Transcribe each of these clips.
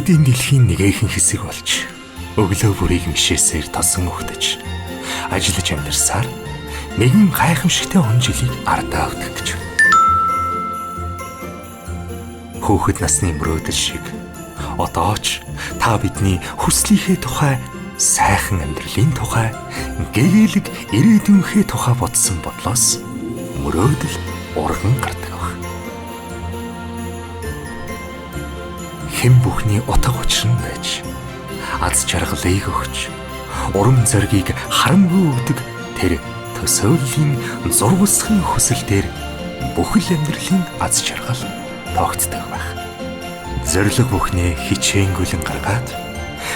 ирээдүйн дэлхийн нэгэн хэсэг болж өглөө бүрийг мишээсээр тосон өгдөж ажиллаж амьдарсаар нэгэн гайхамшигтай он жилийг ардаа өгдөг гэж. Хүүхэд насны мөрөөдөл шиг одоо ч та бидний хүслийнхээ тухай, сайхан амьдралын тухай, гэгээлэг ирээдүйнхээ тухай бодсон бодлоос мөрөөдөл урган гардаг баг. Хэн бүхний утга учир нь байж, аз жаргалыг өгч, урам зоригийг харамгүй өгдөг тэр төсөөллийн зурвасхан хүсэл дээр бүхэл амьдралын аз жаргал тогтдог байх. Зориг бүхнээ хичээнгүлэн гаргаад,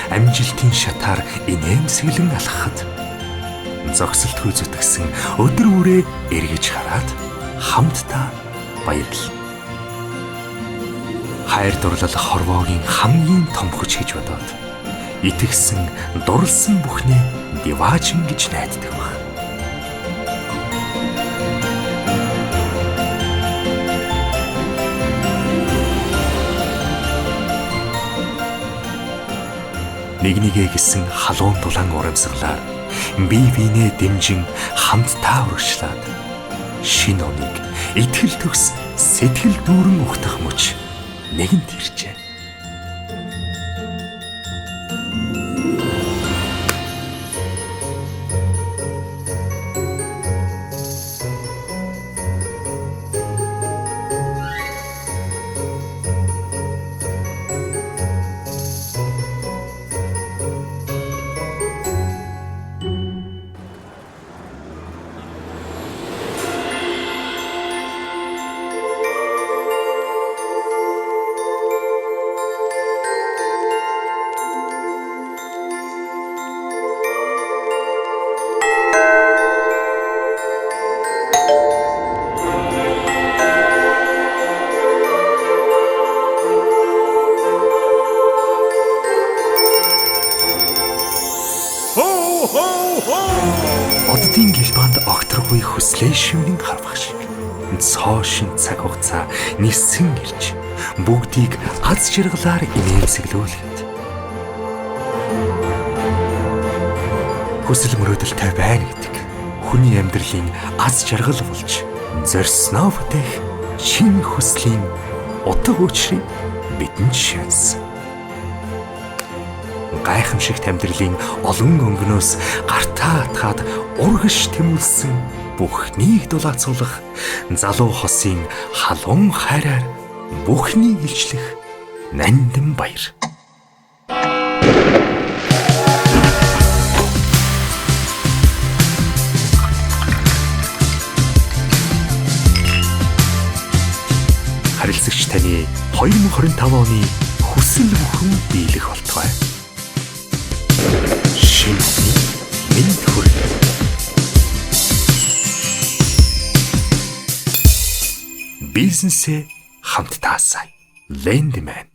амжилтын шатаар инээмсэглэн алхахад, зогсолтгүй зүтгэсэн өдөр бүрээ эргэж хараад хамтдаа баярлал. Хайр дурлал хорвоогийн хамгийн том хүч гэж бодоод итгэсэн, дурлсан бүхнээ диваажин гэж найддаг баг. Нэгнийгээ гисэн халуун дулаан урамсгалаар бие биенээ дэмжин хамтдаа урагшлаад шинэ оныг итгэл төгс сэтгэл дүүрэн ухтах мөч нэгэнт иржээ. Оддын гэлбаанд огторгүй хүслээ шивнэн харвах шиг цоошин цаг хугацаа нисэн ирж бүгдийг аз жаргалаар инээмсэглүүлэхэд хүсэл мөрөөдөлтэй байна гэдэг хүний амьдралын аз жаргал болж зорьсноо бүтээх шинэ хүслийн утга учирыг бидэнд шивнэсэн. Гайхамшигт амьдралын олон өнгөнөөс гартаа атгаад ургаш тэмүүлсэн бүхнийг дулаацуулах залуу хосын халуун хайраар бүхний илчлэх нандин баяр. Харилцагч таны 2025 оны хүсэл бүхэн биелэх болтугай. Минь хүрэх. Бизнесээ хамтдаа сайн. Лендман